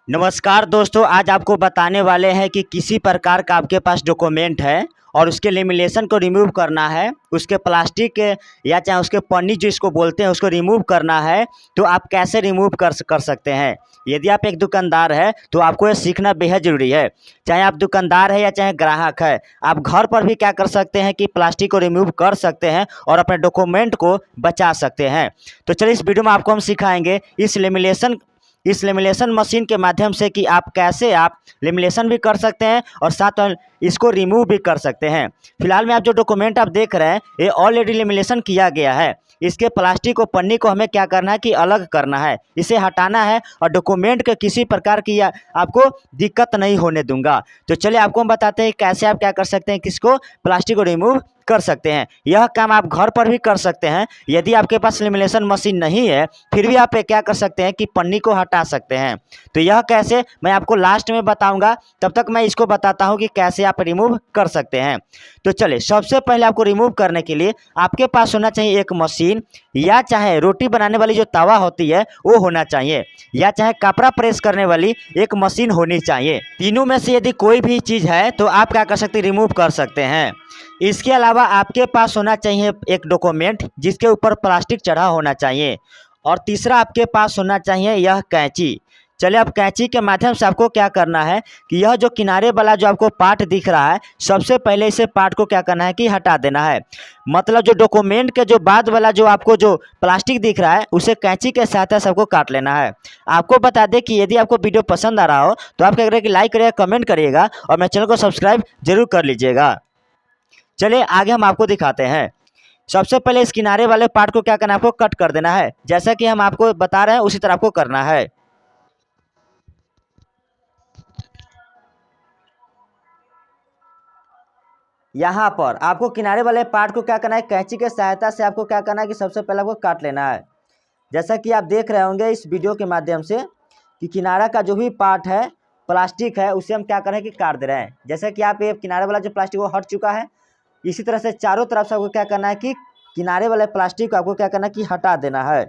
नमस्कार दोस्तों, आज आपको बताने वाले हैं कि किसी प्रकार का आपके पास डॉक्यूमेंट है और उसके लेमिनेशन को रिमूव करना है, उसके प्लास्टिक के या चाहे उसके पन्नी जिसको बोलते हैं उसको रिमूव करना है, तो आप कैसे रिमूव कर सकते हैं। यदि आप एक दुकानदार है तो आपको ये सीखना बेहद ज़रूरी है। चाहे आप दुकानदार है या चाहे ग्राहक है, आप घर पर भी क्या कर सकते हैं कि प्लास्टिक को रिमूव कर सकते हैं और अपने डॉक्यूमेंट को बचा सकते हैं। तो चलिए इस वीडियो में आपको हम सिखाएंगे इस लेमिनेशन मशीन के माध्यम से कि आप कैसे लेमिनेशन भी कर सकते हैं और साथ में इसको रिमूव भी कर सकते हैं। फिलहाल में आप जो डॉक्यूमेंट आप देख रहे हैं ये ऑलरेडी लेमिनेशन किया गया है। इसके प्लास्टिक और पन्नी को हमें क्या करना है कि अलग करना है, इसे हटाना है और डॉक्यूमेंट के किसी प्रकार की आपको दिक्कत नहीं होने दूंगा। तो चलिए आपको हम बताते हैं कैसे आप क्या कर सकते हैं, किसको प्लास्टिक को रिमूव कर सकते हैं। यह काम आप घर पर भी कर सकते हैं। यदि आपके पास लेमिनेशन मशीन नहीं है फिर भी आप क्या कर सकते हैं कि पन्नी को हटा सकते हैं। तो यह कैसे मैं आपको लास्ट में बताऊंगा, तब तक मैं इसको बताता हूं कि कैसे आप रिमूव कर सकते हैं। तो चलिए सबसे पहले आपको रिमूव करने के लिए आपके पास होना चाहिए एक मशीन, या चाहे रोटी बनाने वाली जो तवा होती है वो होना चाहिए, या चाहे कपड़ा प्रेस करने वाली एक मशीन होनी चाहिए। तीनों में से यदि कोई भी चीज़ है तो आप क्या कर सकते हैं, रिमूव कर सकते हैं। इसके अलावा आपके पास होना चाहिए एक डॉक्यूमेंट जिसके ऊपर प्लास्टिक चढ़ा होना चाहिए, और तीसरा आपके पास होना चाहिए यह कैंची। चलिए अब कैंची के माध्यम से आपको क्या करना है कि यह जो किनारे वाला जो आपको पार्ट दिख रहा है, सबसे पहले इसे पार्ट को क्या करना है कि हटा देना है। मतलब जो डॉक्यूमेंट के जो बाद वाला जो आपको जो प्लास्टिक दिख रहा है उसे कैंची के सहायता से आपको काट लेना है। आपको बता दें कि यदि आपको वीडियो पसंद आ रहा हो तो आप क्या करें कि लाइक करिएगा, कमेंट करिएगा और मेरे चैनल को सब्सक्राइब जरूर कर लीजिएगा। चलिए आगे हम आपको दिखाते हैं। सबसे पहले इस किनारे वाले पार्ट को क्या करना है, आपको कट कर देना है। जैसा कि हम आपको बता रहे हैं उसी तरह आपको करना है। यहाँ पर आपको किनारे वाले पार्ट को क्या करना है, कैंची के सहायता से आपको क्या करना है कि सबसे पहले आपको काट लेना है। जैसा कि आप देख रहे होंगे इस वीडियो के माध्यम से कि किनारा का जो भी पार्ट है प्लास्टिक है उसे हम क्या कर रहे हैं कि काट दे रहे हैं। जैसा कि आप ये किनारे वाला जो प्लास्टिक वो हट चुका है, इसी तरह से चारों तरफ से आपको क्या करना है कि किनारे वाले प्लास्टिक को आपको क्या करना है कि हटा देना है।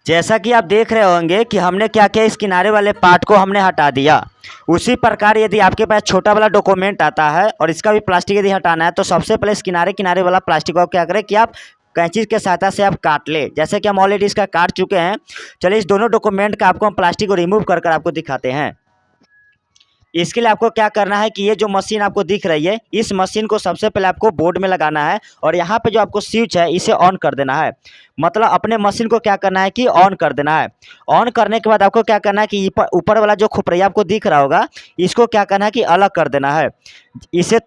जैसा कि आप देख रहे होंगे कि हमने क्या किया, इस किनारे वाले पार्ट को हमने हटा दिया। उसी प्रकार यदि आपके पास छोटा वाला डॉक्यूमेंट आता है और इसका भी प्लास्टिक यदि हटाना है तो सबसे पहले इस किनारे किनारे वाला प्लास्टिक को क्या करें कि आप कैंची के सहायता से आप काट ले। जैसे कि हम ऑलरेडी इसका काट चुके हैं। चलिए इस दोनों डॉक्यूमेंट का आपको हम प्लास्टिक को रिमूव कर आपको दिखाते हैं। इसके लिए आपको क्या करना है कि ये जो मशीन आपको दिख रही है इस मशीन को सबसे पहले आपको बोर्ड में लगाना है और यहाँ पे जो आपको स्विच है इसे ऑन कर देना है। मतलब अपने मशीन को क्या करना है कि ऑन कर देना है। ऑन करने के बाद आपको क्या करना है कि ऊपर वाला जो खुपरैया आपको दिख रहा होगा इसको क्या करना है कि अलग कर देना है। इसे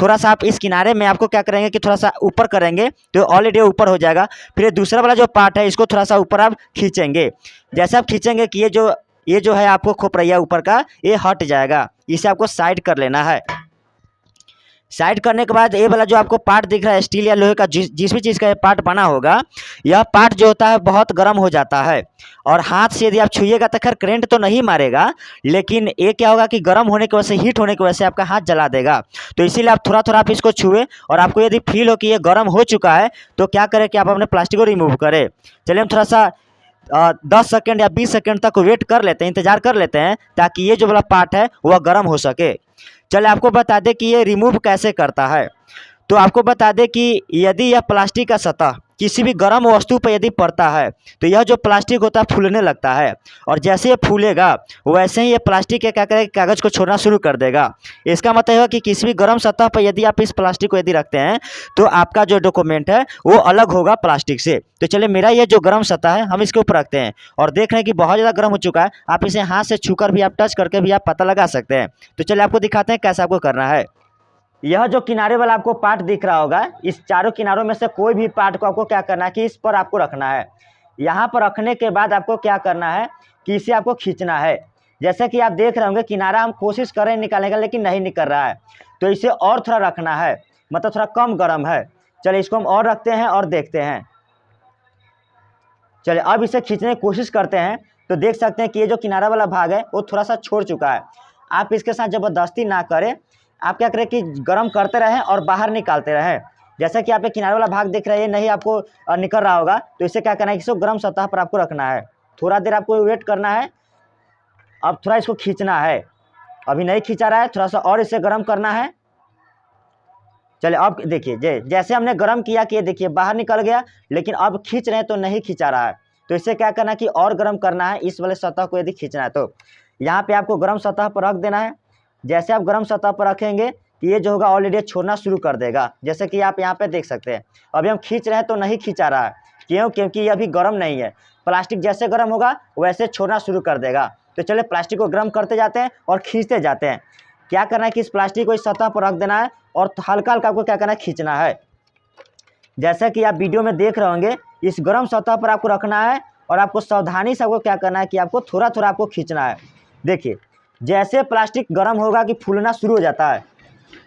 थोड़ा सा आप इस किनारे में आपको क्या करेंगे कि थोड़ा सा ऊपर करेंगे तो ऑलरेडी ऊपर हो जाएगा। फिर दूसरा वाला जो पार्ट है इसको थोड़ा सा ऊपर आप खींचेंगे। जैसे आप खींचेंगे कि ये जो है आपको खोपरैया ऊपर का ये हट जाएगा। इसे आपको साइड कर लेना है। साइड करने के बाद ये वाला जो आपको पार्ट दिख रहा है स्टील या लोहे का जिस भी चीज़ का ये पार्ट बना होगा, यह पार्ट जो होता है बहुत गर्म हो जाता है और हाथ से यदि आप छुइएगा तो खैर करंट तो नहीं मारेगा, लेकिन ये क्या होगा कि गर्म होने की वजह से, हीट होने की वजह से आपका हाथ जला देगा। तो इसीलिए आप थोड़ा थोड़ा आप इसको छुए और आपको यदि फील हो कि ये गर्म हो चुका है तो क्या करें कि आप अपने प्लास्टिक को रिमूव करें। चलिए हम थोड़ा सा 10 सेकेंड या 20 सेकेंड तक वेट कर लेते हैं, इंतजार कर लेते हैं ताकि ये जो वाला पार्ट है वह गर्म हो सके। चलिए आपको बता दें कि ये रिमूव कैसे करता है। तो आपको बता दें कि यदि यह प्लास्टिक का सतह किसी भी गर्म वस्तु पर यदि पड़ता है तो यह जो प्लास्टिक होता है फूलने लगता है, और जैसे ये फूलेगा वैसे ही ये प्लास्टिक के क्या करेगा, कागज़ को छोड़ना शुरू कर देगा। इसका मतलब है कि किसी भी गर्म सतह पर यदि आप इस प्लास्टिक को यदि रखते हैं तो आपका जो डॉक्यूमेंट है वो अलग होगा प्लास्टिक से। तो चलिए मेरा ये जो गर्म सतह है हम इसके ऊपर रखते हैं और देख रहे हैं कि बहुत ज़्यादा गर्म हो चुका है। आप इसे हाथ से छूकर भी, आप टच करके भी आप पता लगा सकते हैं। तो चलिए आपको दिखाते हैं कैसे आपको करना है। यह जो किनारे वाला आपको पार्ट दिख रहा होगा, इस चारों किनारों में से कोई भी पार्ट को आपको क्या करना है कि इस पर आपको रखना है। यहाँ पर रखने के बाद आपको क्या करना है कि इसे आपको खींचना है। जैसे कि आप देख रहे होंगे किनारा हम कोशिश कर रहे हैं निकालने का, लेकिन नहीं निकल रहा है। तो इसे और थोड़ा रखना है, मतलब थोड़ा कम गर्म है। चलिए इसको हम और रखते हैं और देखते हैं। चलिए अब इसे खींचने की कोशिश करते हैं तो देख सकते हैं कि ये जो किनारा वाला भाग है वो थोड़ा सा छोड़ चुका है। आप इसके साथ ज़बरदस्ती ना करें, आप क्या करें कि गर्म करते रहें और बाहर निकालते रहें। जैसा कि आप ये किनारे वाला भाग देख रहे हैं, नहीं आपको निकल रहा होगा, तो इसे क्या करना है, इसको गर्म सतह पर आपको रखना है। थोड़ा देर आपको वेट करना है। अब थोड़ा इसको खींचना है, अभी नहीं खींचा रहा है, थोड़ा सा और इसे गर्म करना है। चलिए अब देखिए, जैसे हमने गर्म किया कि ये देखिए बाहर निकल गया, लेकिन अब खींच रहे हैं तो नहीं खींचा रहा है। तो इसे क्या करना है कि और गर्म करना है, इस वाले सतह को यदि खींचना है तो यहाँ पे आपको गर्म सतह पर रख देना है। जैसे आप गर्म सतह पर रखेंगे कि ये जो होगा ऑलरेडी छोड़ना शुरू कर देगा, जैसे कि आप यहाँ पे देख सकते हैं। अभी हम खींच रहे हैं तो नहीं खींचा रहा है, क्यों? क्योंकि ये अभी गर्म नहीं है। प्लास्टिक जैसे गर्म होगा वैसे छोड़ना शुरू कर देगा। तो चलिए प्लास्टिक को गर्म करते जाते हैं और खींचते जाते हैं। क्या करना है कि इस प्लास्टिक को इस सतह पर रख देना है और हल्का हल्का आपको क्या करना है, खींचना है। जैसा कि आप वीडियो में देख रहे होंगे, इस गर्म सतह पर आपको रखना है और आपको सावधानी से आपको क्या करना है कि आपको थोड़ा थोड़ा आपको खींचना है। देखिए जैसे प्लास्टिक गर्म होगा कि फूलना शुरू हो जाता है,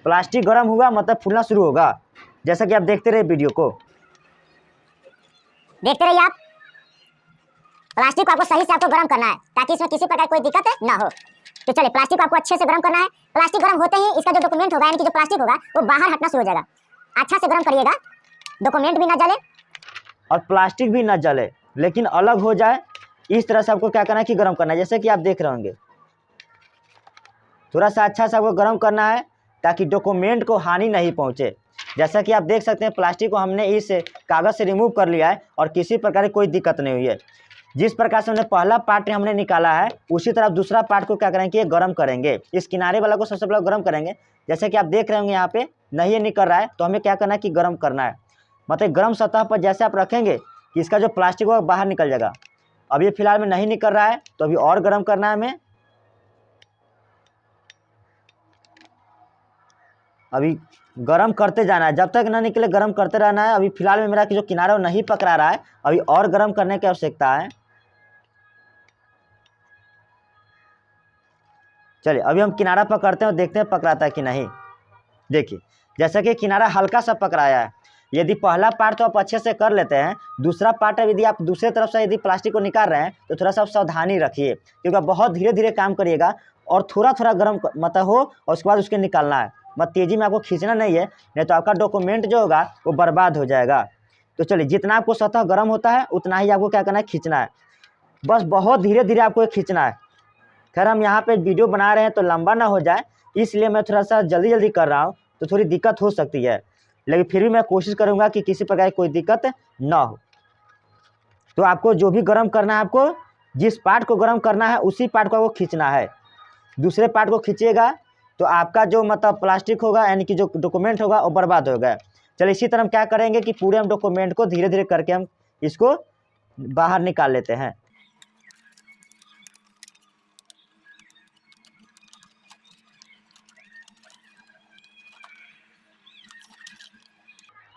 प्लास्टिक गर्म हुआ मतलब फूलना शुरू होगा। जैसा कि आप देखते रहे वीडियो को, देखते रहिए आप। प्लास्टिक को आपको सही से आपको गर्म करना है ताकि इसमें किसी प्रकार कोई दिक्कत ना हो। तो चलिए प्लास्टिक को आपको अच्छे से गर्म करना है। प्लास्टिक गर्म होते ही इसका जो डॉक्यूमेंट होगा, यानी कि जो प्लास्टिक होगा, वो बाहर हटना शुरू हो जाएगा। अच्छा से गर्म करिएगा, डॉक्यूमेंट भी ना जले और प्लास्टिक भी ना जले, लेकिन अलग हो जाए। इस तरह से आपको क्या करना है कि गर्म करना है, जैसे कि आप देख रहे होंगे। थोड़ा सा अच्छा से आपको गर्म करना है ताकि डॉक्यूमेंट को हानि नहीं पहुंचे। जैसा कि आप देख सकते हैं प्लास्टिक को हमने इस कागज़ से रिमूव कर लिया है और किसी प्रकार की कोई दिक्कत नहीं हुई है। जिस प्रकार से हमने पहला पार्ट हमने निकाला है, उसी तरह दूसरा पार्ट को क्या करेंगे कि गर्म करेंगे। इस किनारे वाला को सबसे पहले गर्म करेंगे। जैसे कि आप देख रहे होंगे यहाँ पे नहीं निकल रहा है, तो हमें क्या करना है कि गर्म करना है। मतलब गर्म सतह पर जैसे आप रखेंगे कि इसका जो प्लास्टिक होगा बाहर निकल जाएगा। अब ये फिलहाल में नहीं निकल रहा है, तो अभी और गर्म करना है हमें। अभी गर्म करते जाना है, जब तक ना निकले गर्म करते रहना है। अभी फिलहाल में मेरा जो किनारा वो नहीं पकड़ा रहा है, अभी और गर्म करने की आवश्यकता है। चलिए अभी हम किनारा पकड़ते हैं और देखते हैं पकड़ाता है कि नहीं। देखिए जैसा कि किनारा हल्का सा पकड़ाया है। यदि पहला पार्ट तो आप अच्छे से कर लेते हैं, दूसरा पार्ट यदि आप दूसरे तरफ से यदि प्लास्टिक को निकाल रहे हैं तो थोड़ा सा सावधानी रखिए, क्योंकि बहुत धीरे धीरे काम करिएगा और थोड़ा थोड़ा गर्म मतलब हो और उसके बाद उसके निकालना है। मत तेज़ी में आपको खींचना नहीं है, नहीं तो आपका डॉक्यूमेंट जो होगा वो बर्बाद हो जाएगा। तो चलिए जितना आपको सतह गर्म होता है उतना ही आपको क्या करना है, खींचना है। बस बहुत धीरे धीरे आपको खींचना है। खैर हम यहाँ पे वीडियो बना रहे हैं तो लंबा ना हो जाए, इसलिए मैं थोड़ा सा जल्दी जल्दी कर रहा हूँ, तो थोड़ी दिक्कत हो सकती है, लेकिन फिर भी मैं कोशिश करूँगा कि किसी प्रकार की कोई दिक्कत ना हो। तो आपको जो भी गर्म करना है, आपको जिस पार्ट को गर्म करना है उसी पार्ट को आपको खींचना है। दूसरे पार्ट को खींचिएगा तो आपका जो मतलब प्लास्टिक होगा, यानी कि जो डॉक्यूमेंट होगा वो बर्बाद होगा। चलिए इसी तरह हम क्या करेंगे कि पूरे हम डॉक्यूमेंट को धीरे धीरे करके हम इसको बाहर निकाल लेते हैं।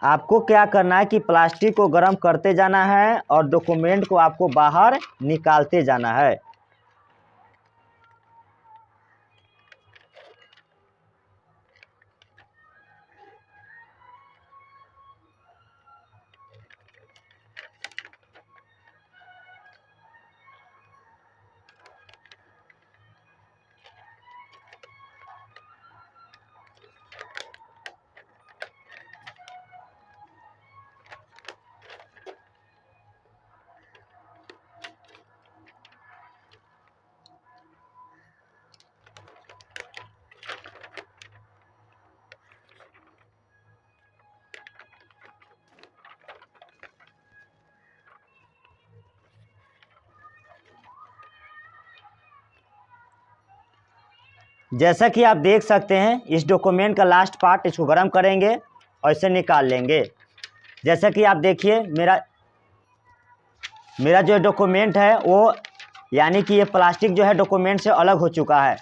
आपको क्या करना है कि प्लास्टिक को गर्म करते जाना है और डॉक्यूमेंट को आपको बाहर निकालते जाना है। जैसा कि आप देख सकते हैं इस डॉक्यूमेंट का लास्ट पार्ट, इसको गर्म करेंगे और इसे निकाल लेंगे। जैसा कि आप देखिए मेरा जो डॉक्यूमेंट है वो, यानी कि ये प्लास्टिक जो है डॉक्यूमेंट से अलग हो चुका है।